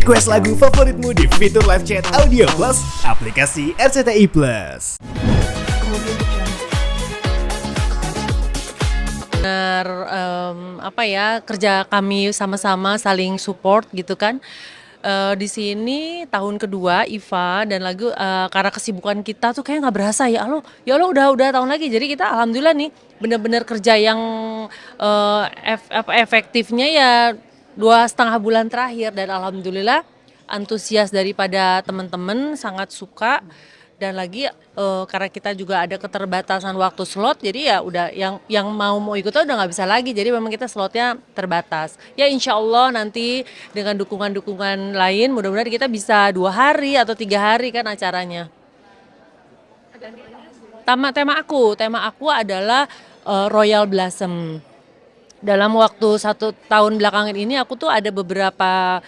Request lagu favoritmu di fitur live chat Audio Plus, aplikasi RCTI Plus. Benar, kerja kami sama-sama saling support gitu kan. Di sini tahun kedua IVA dan lagu karena kesibukan kita tuh kayak nggak berasa ya Allah udah tahun lagi. Jadi kita alhamdulillah nih bener-bener kerja yang efektifnya ya 2,5 bulan terakhir dan alhamdulillah antusias daripada teman-teman sangat suka dan lagi karena kita juga ada keterbatasan waktu slot jadi ya udah yang mau ikut udah nggak bisa lagi jadi memang kita slotnya terbatas ya insya Allah nanti dengan dukungan lain mudah-mudahan kita bisa 2 hari atau 3 hari kan acaranya. Tema aku adalah Royal Blossom. Dalam waktu 1 tahun belakangan ini aku tuh ada beberapa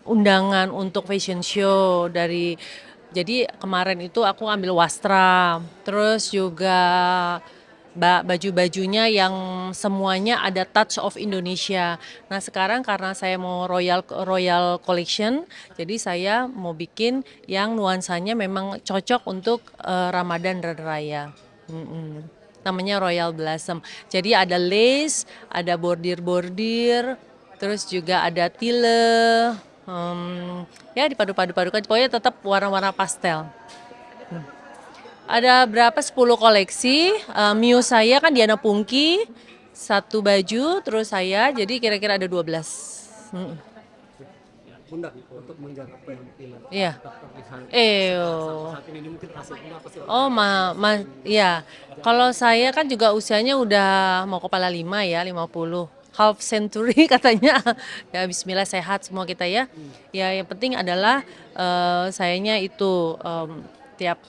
undangan untuk fashion show jadi kemarin itu aku ambil wastra, terus juga baju-bajunya yang semuanya ada touch of Indonesia. Nah sekarang karena saya mau royal collection, jadi saya mau bikin yang nuansanya memang cocok untuk Ramadan dan Raya. Namanya Royal Blossom. Jadi ada lace, ada bordir-bordir, terus juga ada tile, ya dipadu-padukan. Pokoknya tetap warna-warna pastel. Ada berapa 10 koleksi. Muse saya kan Diana Pungki, 1 baju, terus saya jadi kira-kira ada 12. Bunda untuk menjaga penampilan. Iya. Saat ini mungkin hasilnya apa sih? Ya. Kalau saya kan juga usianya udah mau kepala 5 ya, 50. Half century katanya. Ya bismillah sehat semua kita ya. Ya yang penting adalah sayanya itu tiap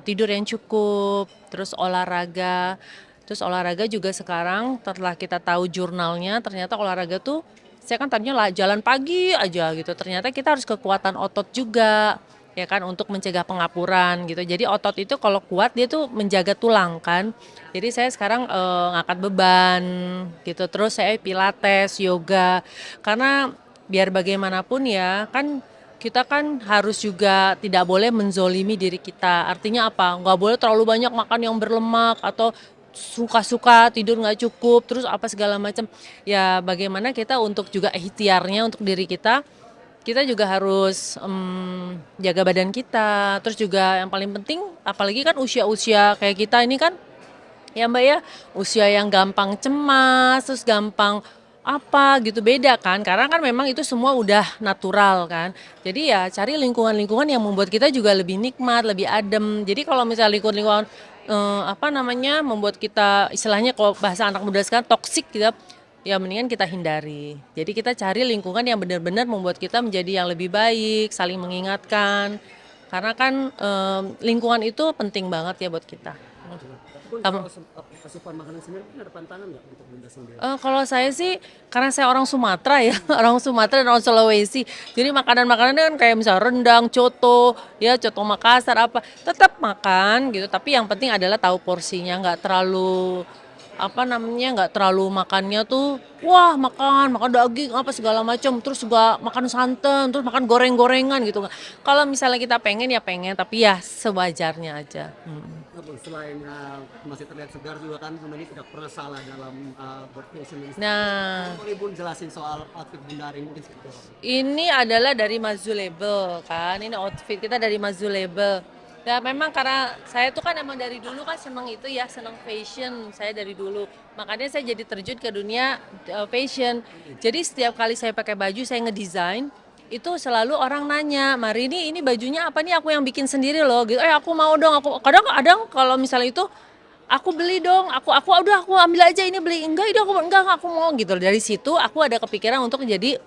tidur yang cukup, terus olahraga. Terus olahraga juga sekarang setelah kita tahu jurnalnya ternyata olahraga tuh saya kan tadinya jalan pagi aja gitu. Ternyata kita harus kekuatan otot juga ya kan untuk mencegah pengapuran gitu. Jadi otot itu kalau kuat dia tuh menjaga tulang kan. Jadi saya sekarang ngangkat beban gitu. Terus saya pilates, yoga. Karena biar bagaimanapun ya kan kita kan harus juga tidak boleh menzolimi diri kita. Artinya apa? Nggak boleh terlalu banyak makan yang berlemak atau suka-suka tidur nggak cukup terus apa segala macam ya bagaimana kita untuk juga ikhtiarnya untuk diri kita juga harus jaga badan kita terus juga yang paling penting apalagi kan usia-usia kayak kita ini kan ya Mbak ya usia yang gampang cemas terus gampang apa gitu beda kan karena kan memang itu semua udah natural kan jadi ya cari lingkungan-lingkungan yang membuat kita juga lebih nikmat lebih adem jadi kalau misalnya lingkungan membuat kita istilahnya kalau bahasa anak muda sekarang toksik gitu ya mendingan kita hindari jadi kita cari lingkungan yang benar-benar membuat kita menjadi yang lebih baik saling mengingatkan karena kan lingkungan itu penting banget ya buat kita. Kalau asupan makanan sendiri ada pantangan nggak untuk Bunda sendiri? Kalau saya sih karena saya orang Sumatera ya orang Sumatera dan orang Sulawesi jadi makanan-makanan kan kayak misalnya rendang, coto Makassar apa tetap makan gitu tapi yang penting adalah tahu porsinya nggak terlalu makannya tuh wah makan daging apa segala macam terus juga makan santan terus makan goreng-gorengan gitu kalau misalnya kita pengen tapi ya sewajarnya aja. Selain masih terlihat segar juga kan Bunda ini tidak pernah salah dalam berfashion. Nah, boleh Bun jelasin soal outfit Bunda hari ini mungkin seperti apa? ini adalah dari Mazu Label kan, ini outfit kita dari Mazu Label. Ya memang karena saya tuh kan emang dari dulu kan seneng itu ya, seneng fashion saya dari dulu. Makanya saya jadi terjun ke dunia fashion. Jadi setiap kali saya pakai baju saya ngedesain, itu selalu orang nanya, Marini ini bajunya apa nih aku yang bikin sendiri loh gitu. Aku mau dong, aku kadang kalau misalnya itu aku beli dong, aku ambil aja ini beli. Enggak aku mau gitu. Dari situ aku ada kepikiran untuk jadi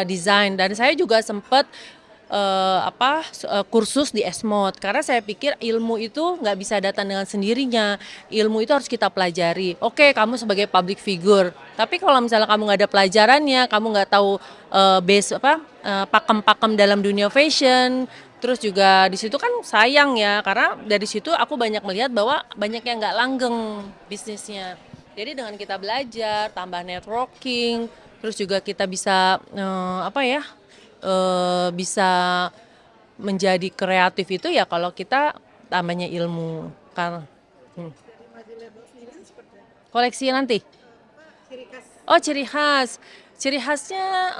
desain dan saya juga sempat kursus di Esmod karena saya pikir ilmu itu nggak bisa datang dengan sendirinya ilmu itu harus kita pelajari. Oke, kamu sebagai public figure tapi kalau misalnya kamu nggak ada pelajarannya kamu nggak tahu pakem-pakem dalam dunia fashion terus juga di situ kan sayang ya karena dari situ aku banyak melihat bahwa banyak yang nggak langgeng bisnisnya. Jadi dengan kita belajar, tambah networking, terus juga kita bisa bisa menjadi kreatif itu ya kalau kita tambahnya ilmu. Karena koleksi nanti. Oh, ciri khas. Ciri khasnya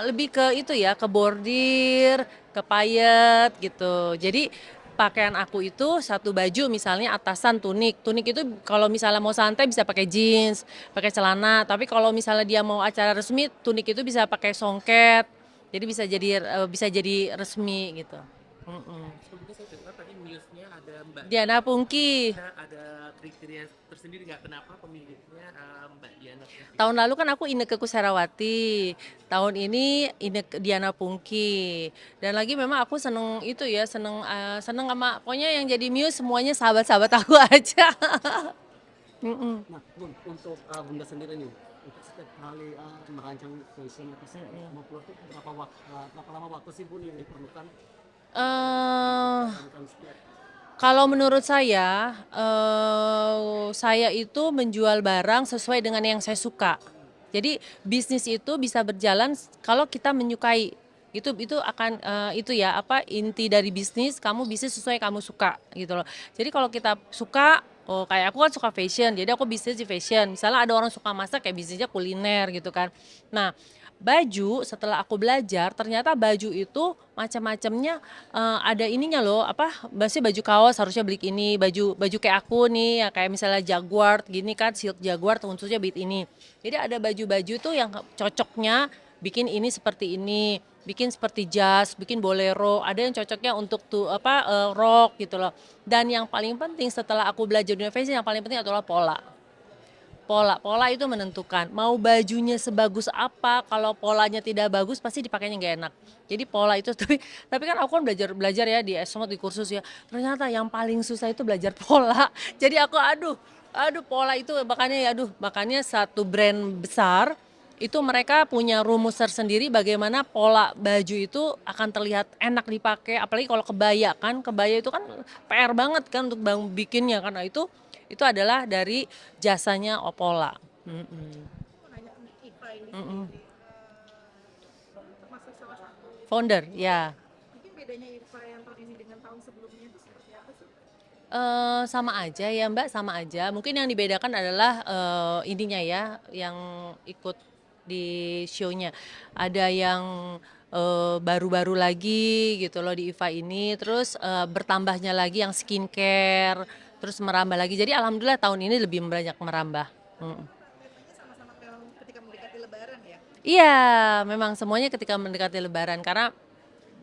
lebih ke itu ya, ke bordir, ke payet gitu. Jadi pakaian aku itu satu baju misalnya atasan tunik. Tunik itu kalau misalnya mau santai bisa pakai jeans, pakai celana. Tapi kalau misalnya dia mau acara resmi, tunik itu bisa pakai songket. Jadi bisa jadi resmi gitu. Mm-mm. Sebelumnya saya dengar tadi Muse-nya ada Mbak Diana Pungki. Diana, ada kriteria tersendiri nggak kenapa pemiliknya Mbak Diana Putri? Tahun lalu kan aku Inneke Koesherawati, tahun ini Diana Pungki. Dan lagi memang aku seneng itu ya, seneng sama pokoknya yang jadi Muse semuanya sahabat-sahabat aku aja. Mm-mm. Nah, Bun, untuk Bunda sendiri nih, untuk setiap kali merancang fashion atau mau keluar tuh berapa lama waktu sih Bun yang diperlukan Eh, merancang setiap Kalau menurut saya itu menjual barang sesuai dengan yang saya suka. Jadi bisnis itu bisa berjalan kalau kita menyukai. Itu akan itu ya apa inti dari bisnis, kamu bisnis sesuai kamu suka gitu loh. Jadi kalau kita suka, oh kayak aku kan suka fashion, jadi aku bisnis di fashion. Misalnya ada orang suka masak kayak bisnisnya kuliner gitu kan. Nah, baju setelah aku belajar ternyata baju itu macam-macamnya ada ininya loh apa biasanya baju kaos harusnya beli ini baju baju kayak aku nih ya kayak misalnya Jaguar gini kan silk Jaguar khususnya beat ini jadi ada baju-baju tuh yang cocoknya bikin ini seperti ini bikin seperti jas bikin bolero ada yang cocoknya untuk tuh apa rock gitu loh dan yang paling penting setelah aku belajar dunia fashion yang paling penting adalah pola itu menentukan mau bajunya sebagus apa kalau polanya tidak bagus pasti dipakainya nggak enak jadi pola itu tapi kan aku kan belajar ya di Esmod di kursus ya ternyata yang paling susah itu belajar pola jadi aku aduh pola itu makanya satu brand besar itu mereka punya rumus tersendiri bagaimana pola baju itu akan terlihat enak dipakai apalagi kalau kebaya itu kan PR banget kan untuk bikinnya karena itu adalah dari jasanya Opola. Mm-mm. Mm-mm. Founder, ya. Sama aja ya Mbak, sama aja. Mungkin yang dibedakan adalah ininya ya, yang ikut di show-nya. Ada yang baru-baru lagi gitu loh di IFA ini, terus bertambahnya lagi yang skincare, terus merambah lagi. Jadi alhamdulillah tahun ini lebih banyak merambah. Mm. Iya, memang semuanya ketika mendekati Lebaran karena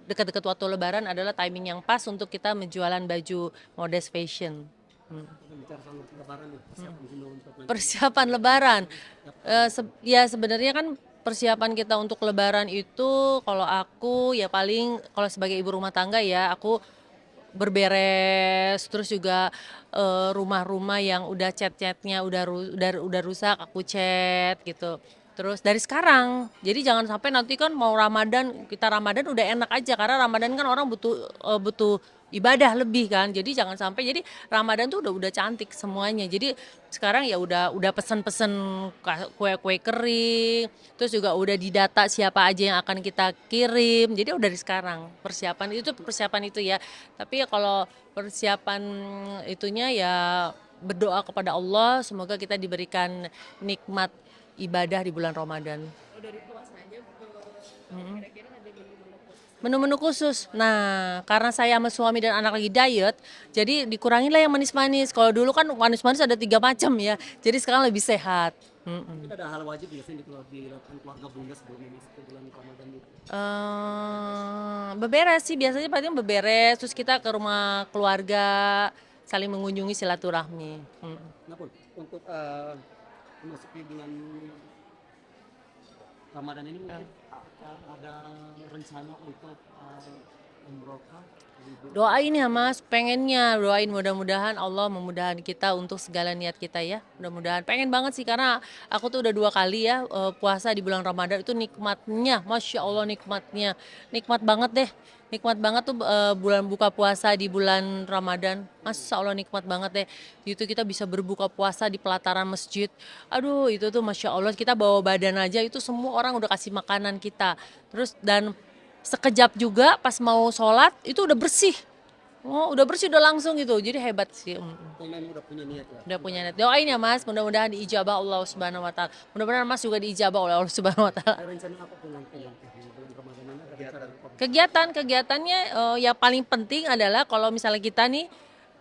dekat-dekat waktu Lebaran adalah timing yang pas untuk kita menjualan baju modest fashion. kita bicara soal lebaran nih, persiapan Bunda untuk nanti. Persiapan Lebaran, ya sebenarnya kan persiapan kita untuk Lebaran itu kalau aku ya paling kalau sebagai ibu rumah tangga ya aku berberes terus juga rumah-rumah yang udah cat-catnya udah rusak aku cat gitu. Terus dari sekarang, jadi jangan sampai nanti kan mau Ramadan kita Ramadan udah enak aja karena Ramadan kan orang butuh ibadah lebih kan. Jadi jangan sampai jadi Ramadan tuh udah cantik semuanya. Jadi sekarang ya udah pesen-pesen kue-kue kering, terus juga udah didata siapa aja yang akan kita kirim. Jadi udah dari sekarang persiapan itu ya. Tapi ya kalau persiapan itunya ya berdoa kepada Allah semoga kita diberikan nikmat ibadah di bulan Ramadan. Menu-menu khusus. Nah, karena saya sama suami dan anak lagi diet, jadi dikuranginlah yang manis-manis. Kalau dulu kan manis-manis ada 3 macam ya, jadi sekarang lebih sehat. Mungkin ada hal wajib biasanya dilakukan keluarga Bunda sebelum masuk ke bulan Ramadan itu. Beberes sih biasanya paling beberes, terus kita ke rumah keluarga saling mengunjungi silaturahmi. Nah Bun, untuk memasuki bulan Ramadan ini mungkin apakah ada rencana untuk umroh kah? Doain ya Mas, pengennya doain mudah-mudahan Allah memudahkan kita untuk segala niat kita ya. Mudah-mudahan pengen banget sih karena aku tuh udah 2 kali ya puasa di bulan Ramadan itu nikmatnya, Masya Allah nikmatnya, nikmat banget deh. Nikmat banget tuh bulan buka puasa di bulan Ramadan. Masya Allah nikmat banget deh. Itu kita bisa berbuka puasa di pelataran masjid. Aduh itu tuh Masya Allah kita bawa badan aja itu semua orang udah kasih makanan kita. Terus dan sekejap juga pas mau sholat itu udah bersih. Oh udah bersih udah langsung gitu. Jadi hebat sih. Memang udah punya niat ya. Udah punya niat. Doain ya Mas, mudah-mudahan diijabah Allah Subhanahu wa taala. Mudah-mudahan Mas juga diijabah oleh Allah Subhanahu wa taala. Ada rencana apa pun nanti di bulan Ramadan ini ada rencana apa? Kegiatan-kegiatannya yang paling penting adalah kalau misalnya kita nih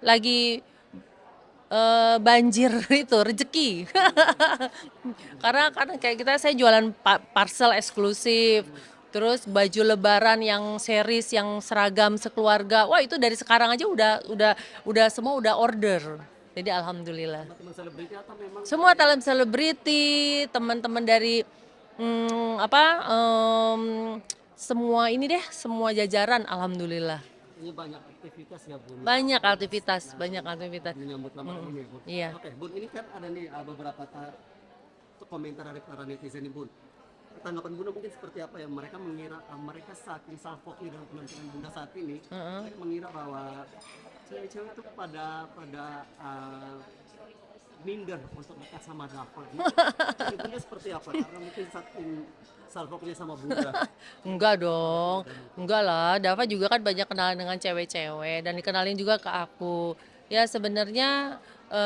lagi banjir itu rezeki. Karena kayak kita saya jualan parcel eksklusif. Terus baju lebaran yang series yang seragam sekeluarga. Wah, itu dari sekarang aja udah semua udah order. Jadi alhamdulillah. Teman selebriti atau memang Semua talent selebriti, teman-teman dari semua ini deh, semua jajaran alhamdulillah. ini banyak aktivitas ya Bun? Banyak aktivitas. Menyambut Ramadan ini ya Bun? Iya. Oke Bun, ini kan ada nih beberapa komentar dari para netizen nih Bun. Tanggapan Bunda mungkin seperti apa ya, mereka mengira mereka saking salfoknya dengan penampilan Bunda saat ini, mereka mengira bahwa cewek-cewek itu pada minder untuk dekat sama Dava. Jadi Bunda seperti apa? Karena mungkin saking salfoknya sama Bunda. Enggak dong, enggak lah. Dava juga kan banyak kenalan dengan cewek-cewek dan dikenalin juga ke aku. Ya sebenarnya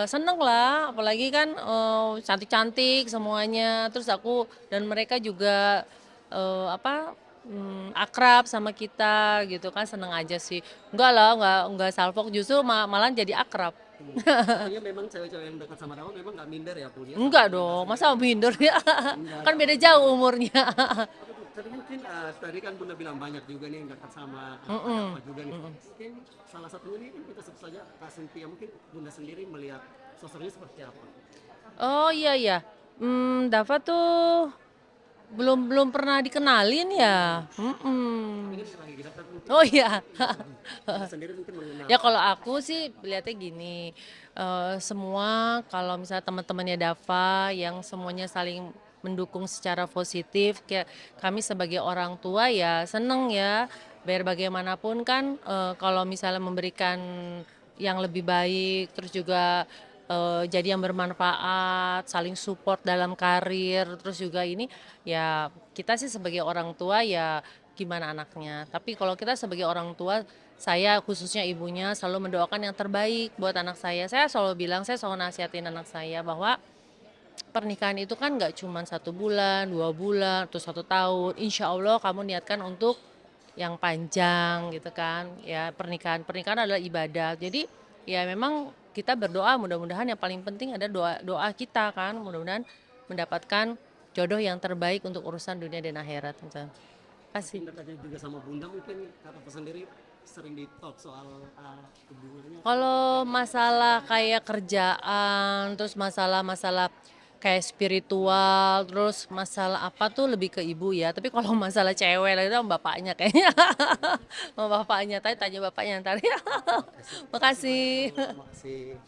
seneng lah, apalagi kan cantik-cantik semuanya. Terus aku dan mereka juga akrab sama kita gitu kan, seneng aja sih. Enggak lah, enggak salfok, justru malah jadi akrab. Artinya memang cewek-cewek yang dekat sama Dava memang nggak minder ya Bun ya? Enggak dong, masa minder ya? Kan beda jauh umurnya. Tapi mungkin tadi kan Bunda bilang banyak juga nih yang dekat sama Dava juga nih. Mungkin salah satunya nih kan kita sebut saja Kak Cynthia, mungkin Bunda sendiri melihat sosoknya seperti apa? Oh iya. Dava tuh belum pernah dikenalin ya. Ini sebagai kita kan mungkin Oh iya. Bunda sendiri mungkin mengenal. Ya kalau aku sih lihatnya gini, semua kalau misalnya teman-temannya Dava yang semuanya saling mendukung secara positif, kayak kami sebagai orang tua ya seneng ya, biar bagaimanapun kan kalau misalnya memberikan yang lebih baik, terus juga jadi yang bermanfaat, saling support dalam karir, terus juga ini ya kita sih sebagai orang tua ya gimana anaknya. Tapi kalau kita sebagai orang tua, saya khususnya ibunya selalu mendoakan yang terbaik buat anak saya. Saya selalu bilang, saya selalu nasihatin anak saya bahwa pernikahan itu kan nggak cuma 1 bulan, 2 bulan, atau 1 tahun. Insya Allah kamu niatkan untuk yang panjang gitu kan. Ya pernikahan adalah ibadah. Jadi ya memang kita berdoa mudah-mudahan yang paling penting ada doa kita kan. Mudah-mudahan mendapatkan jodoh yang terbaik untuk urusan dunia dan akhirat. Kasih. Dekatnya juga sama Bunda, mungkin Kak Dava sendiri sering di talk soal hubungannya. Kalau masalah kayak kerjaan, terus masalah-masalah kayak spiritual, terus masalah apa tuh lebih ke ibu ya. Tapi kalau masalah cewek lah itu sama bapaknya kayaknya. Sama bapaknya, tanya bapaknya ntar ya. Makasih. Terima kasih.